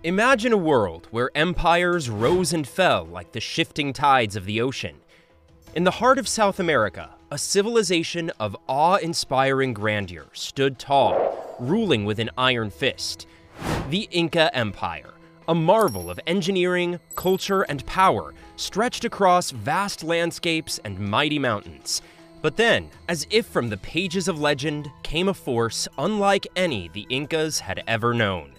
Imagine a world where empires rose and fell like the shifting tides of the ocean. In the heart of South America, a civilization of awe-inspiring grandeur stood tall, ruling with an iron fist. The Inca Empire, a marvel of engineering, culture, and power, stretched across vast landscapes and mighty mountains. But then, as if from the pages of legend, came a force unlike any the Incas had ever known.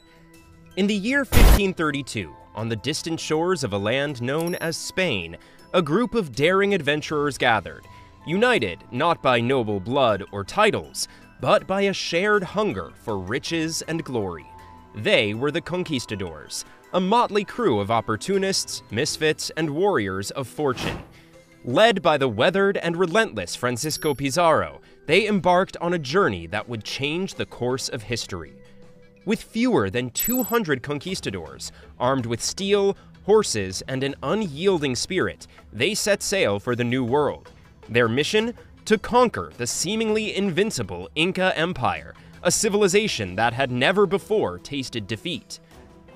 In the year 1532, on the distant shores of a land known as Spain, a group of daring adventurers gathered, united not by noble blood or titles, but by a shared hunger for riches and glory. They were the Conquistadors, a motley crew of opportunists, misfits, and warriors of fortune. Led by the weathered and relentless Francisco Pizarro, they embarked on a journey that would change the course of history. With fewer than 200 conquistadors, armed with steel, horses, and an unyielding spirit, they set sail for the New World. Their mission? To conquer the seemingly invincible Inca Empire, a civilization that had never before tasted defeat.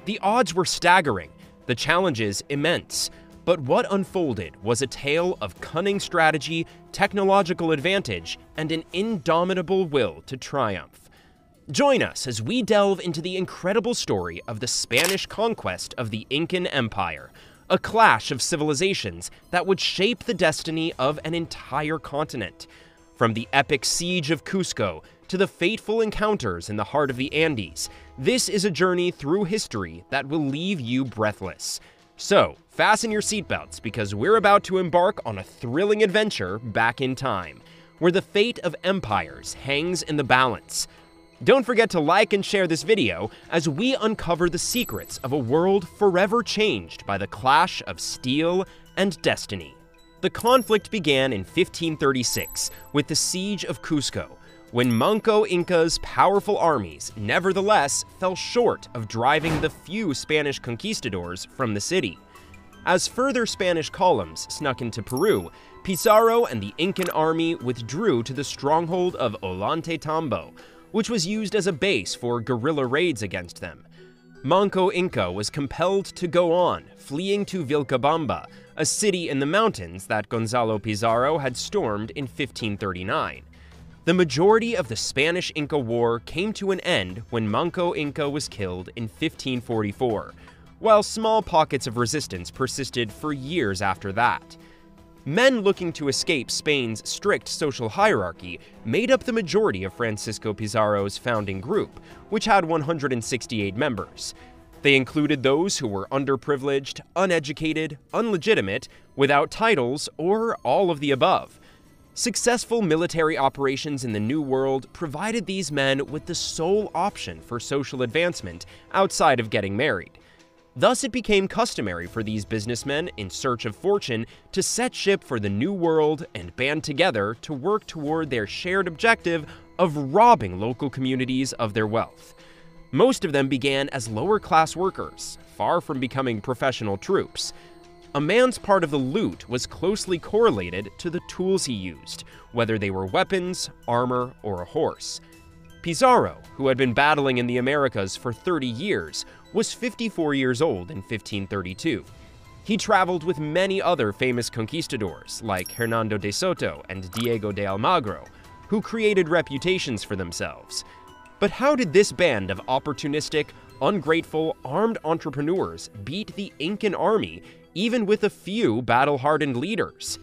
The odds were staggering, the challenges immense, but what unfolded was a tale of cunning strategy, technological advantage, and an indomitable will to triumph. Join us as we delve into the incredible story of the Spanish conquest of the Incan Empire, a clash of civilizations that would shape the destiny of an entire continent. From the epic siege of Cuzco to the fateful encounters in the heart of the Andes, this is a journey through history that will leave you breathless. So, fasten your seatbelts because we're about to embark on a thrilling adventure back in time, where the fate of empires hangs in the balance. Don't forget to like and share this video as we uncover the secrets of a world forever changed by the clash of steel and destiny. The conflict began in 1536 with the siege of Cuzco, when Manco Inca's powerful armies nevertheless fell short of driving the few Spanish conquistadors from the city. As further Spanish columns snuck into Peru, Pizarro and the Incan army withdrew to the stronghold of Ollantaytambo, which was used as a base for guerrilla raids against them. Manco Inca was compelled to go on, fleeing to Vilcabamba, a city in the mountains that Gonzalo Pizarro had stormed in 1539. The majority of the Spanish-Inca War came to an end when Manco Inca was killed in 1544, while small pockets of resistance persisted for years after that. Men looking to escape Spain's strict social hierarchy made up the majority of Francisco Pizarro's founding group, which had 168 members. They included those who were underprivileged, uneducated, illegitimate, without titles, or all of the above. Successful military operations in the New World provided these men with the sole option for social advancement outside of getting married. Thus, it became customary for these businessmen in search of fortune to set ship for the New World and band together to work toward their shared objective of robbing local communities of their wealth. Most of them began as lower-class workers, far from becoming professional troops. A man's part of the loot was closely correlated to the tools he used, whether they were weapons, armor, or a horse. Pizarro, who had been battling in the Americas for 30 years, was 54 years old in 1532. He traveled with many other famous conquistadors like Hernando de Soto and Diego de Almagro, who created reputations for themselves. But how did this band of opportunistic, ungrateful, armed entrepreneurs beat the Incan army, even with a few battle-hardened leaders?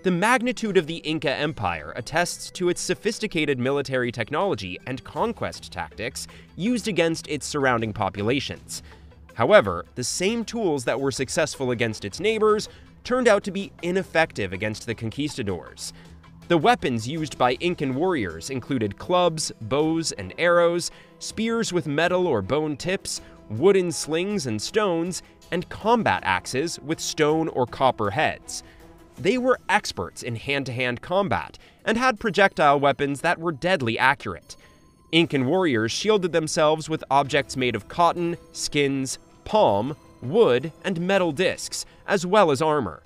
The magnitude of the Inca Empire attests to its sophisticated military technology and conquest tactics used against its surrounding populations. However, the same tools that were successful against its neighbors turned out to be ineffective against the conquistadors. The weapons used by Incan warriors included clubs, bows and arrows, spears with metal or bone tips, wooden slings and stones, and combat axes with stone or copper heads. They were experts in hand-to-hand combat and had projectile weapons that were deadly accurate. Incan warriors shielded themselves with objects made of cotton, skins, palm, wood, and metal discs, as well as armor.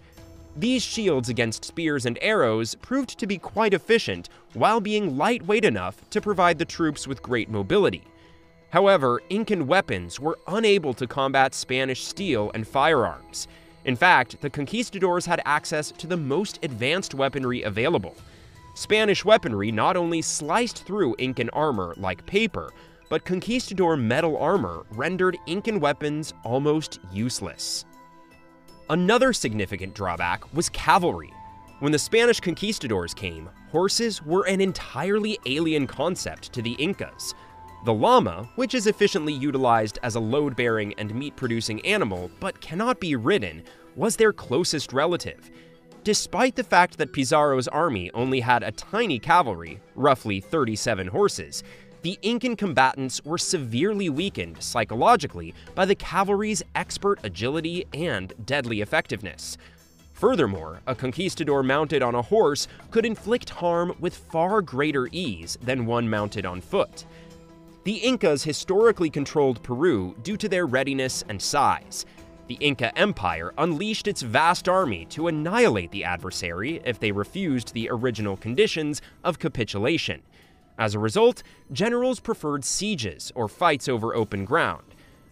These shields against spears and arrows proved to be quite efficient while being lightweight enough to provide the troops with great mobility. However, Incan weapons were unable to combat Spanish steel and firearms. In fact, the conquistadors had access to the most advanced weaponry available. Spanish weaponry not only sliced through Incan armor like paper, but conquistador metal armor rendered Incan weapons almost useless. Another significant drawback was cavalry. When the Spanish conquistadors came, horses were an entirely alien concept to the Incas. The llama, which is efficiently utilized as a load-bearing and meat-producing animal but cannot be ridden, was their closest relative. Despite the fact that Pizarro's army only had a tiny cavalry, roughly 37 horses, the Incan combatants were severely weakened psychologically by the cavalry's expert agility and deadly effectiveness. Furthermore, a conquistador mounted on a horse could inflict harm with far greater ease than one mounted on foot. The Incas historically controlled Peru due to their readiness and size. The Inca Empire unleashed its vast army to annihilate the adversary if they refused the original conditions of capitulation. As a result, generals preferred sieges or fights over open ground.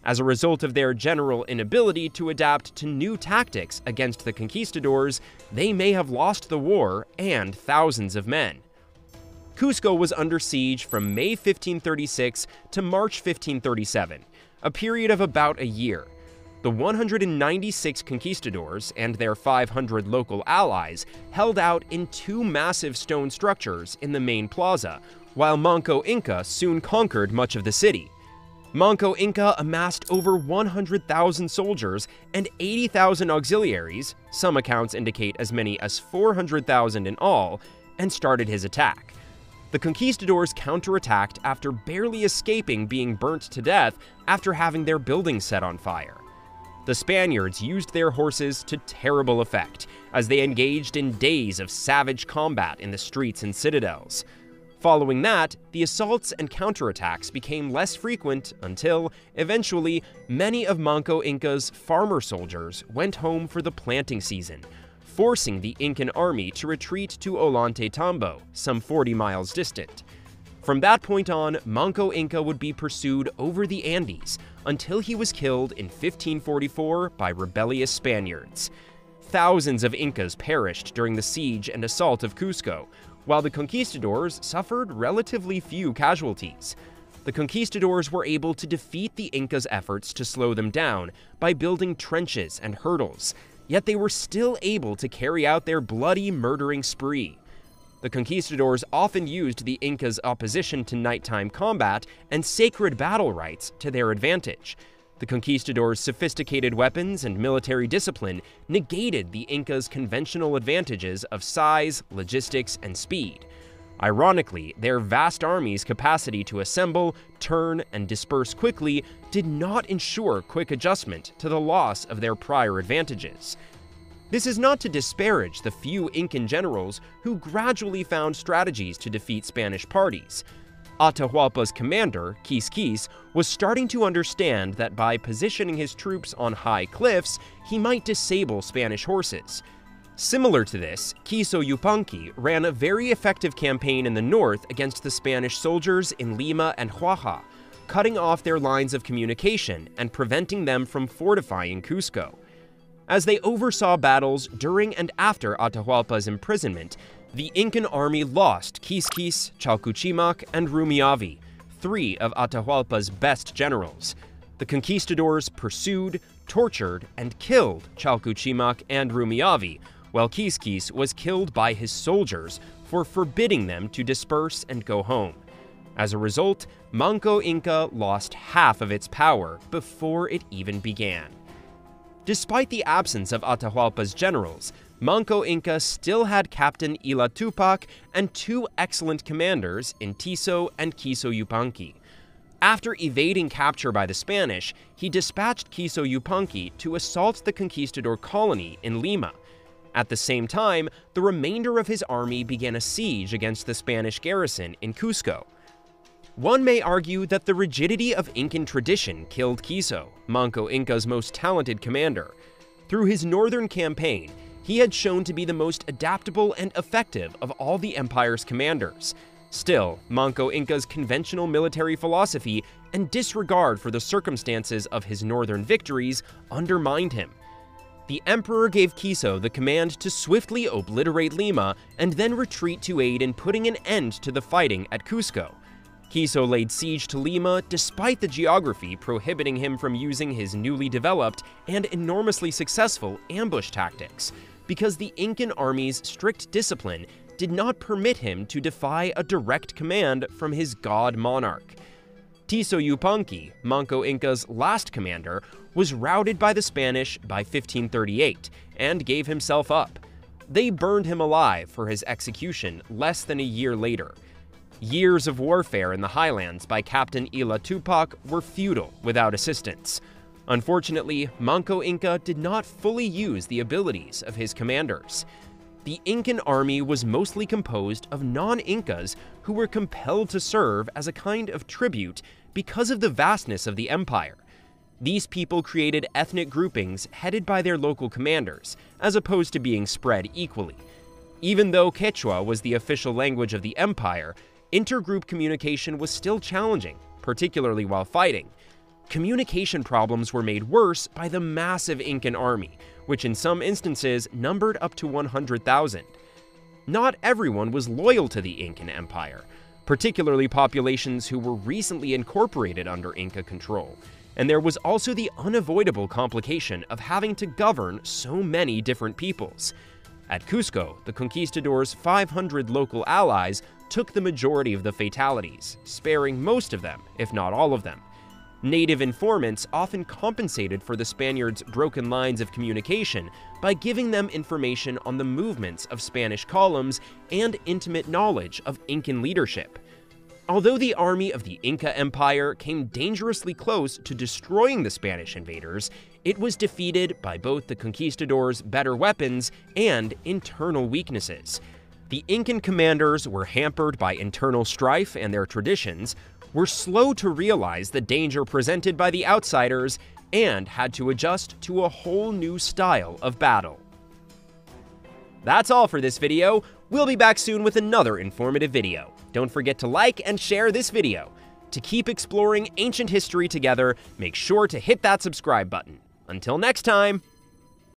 As a result of their general inability to adapt to new tactics against the conquistadors, they may have lost the war and thousands of men. Cuzco was under siege from May 1536 to March 1537, a period of about a year. The 196 conquistadors and their 500 local allies held out in two massive stone structures in the main plaza, while Manco Inca soon conquered much of the city. Manco Inca amassed over 100,000 soldiers and 80,000 auxiliaries, some accounts indicate as many as 400,000 in all, and started his attack. The conquistadors counterattacked after barely escaping being burnt to death after having their buildings set on fire. The Spaniards used their horses to terrible effect, as they engaged in days of savage combat in the streets and citadels. Following that, the assaults and counterattacks became less frequent until, eventually, many of Manco Inca's farmer soldiers went home for the planting season, forcing the Incan army to retreat to Ollantaytambo, some 40 miles distant. From that point on, Manco Inca would be pursued over the Andes until he was killed in 1544 by rebellious Spaniards. Thousands of Incas perished during the siege and assault of Cuzco, while the conquistadors suffered relatively few casualties. The conquistadors were able to defeat the Incas' efforts to slow them down by building trenches and hurdles, yet they were still able to carry out their bloody murdering spree. The conquistadors often used the Incas' opposition to nighttime combat and sacred battle rites to their advantage. The conquistadors' sophisticated weapons and military discipline negated the Incas' conventional advantages of size, logistics, and speed. Ironically, their vast army's capacity to assemble, turn, and disperse quickly did not ensure quick adjustment to the loss of their prior advantages. This is not to disparage the few Incan generals who gradually found strategies to defeat Spanish parties. Atahualpa's commander, Quisquis, was starting to understand that by positioning his troops on high cliffs, he might disable Spanish horses. Similar to this, Quiso Yupanqui ran a very effective campaign in the north against the Spanish soldiers in Lima and Huaja, cutting off their lines of communication and preventing them from fortifying Cusco. As they oversaw battles during and after Atahualpa's imprisonment, the Incan army lost Quisquis, Chalcuchimac, and Rumiavi, three of Atahualpa's best generals. The conquistadors pursued, tortured, and killed Chalcuchimac and Rumiavi, while Quisquis was killed by his soldiers for forbidding them to disperse and go home. As a result, Manco Inca lost half of its power before it even began. Despite the absence of Atahualpa's generals, Manco Inca still had Captain Ila Tupac and two excellent commanders in Tiso and Quiso Yupanqui. After evading capture by the Spanish, he dispatched Quiso Yupanqui to assault the conquistador colony in Lima. At the same time, the remainder of his army began a siege against the Spanish garrison in Cusco. One may argue that the rigidity of Incan tradition killed Quiso, Manco Inca's most talented commander. Through his northern campaign, he had shown to be the most adaptable and effective of all the empire's commanders. Still, Manco Inca's conventional military philosophy and disregard for the circumstances of his northern victories undermined him. The emperor gave Cuzco the command to swiftly obliterate Lima and then retreat to aid in putting an end to the fighting at Cuzco. Cuzco laid siege to Lima despite the geography prohibiting him from using his newly developed and enormously successful ambush tactics, because the Incan army's strict discipline did not permit him to defy a direct command from his god monarch. Tiso Yupanqui, Manco Inca's last commander, was routed by the Spanish by 1538 and gave himself up. They burned him alive for his execution less than a year later. Years of warfare in the highlands by Captain Ila Tupac were futile without assistance. Unfortunately, Manco Inca did not fully use the abilities of his commanders. The Incan army was mostly composed of non-Incas who were compelled to serve as a kind of tribute because of the vastness of the empire. These people created ethnic groupings headed by their local commanders, as opposed to being spread equally. Even though Quechua was the official language of the empire, intergroup communication was still challenging, particularly while fighting. Communication problems were made worse by the massive Incan army, which in some instances numbered up to 100,000. Not everyone was loyal to the Incan Empire, particularly populations who were recently incorporated under Inca control, and there was also the unavoidable complication of having to govern so many different peoples. At Cuzco, the conquistadors' 500 local allies took the majority of the fatalities, sparing most of them, if not all of them. Native informants often compensated for the Spaniards' broken lines of communication by giving them information on the movements of Spanish columns and intimate knowledge of Incan leadership. Although the army of the Inca Empire came dangerously close to destroying the Spanish invaders, it was defeated by both the conquistadors' better weapons and internal weaknesses. The Incan commanders were hampered by internal strife and their traditions, were slow to realize the danger presented by the outsiders, and had to adjust to a whole new style of battle. That's all for this video. We'll be back soon with another informative video. Don't forget to like and share this video. To keep exploring ancient history together, make sure to hit that subscribe button. Until next time!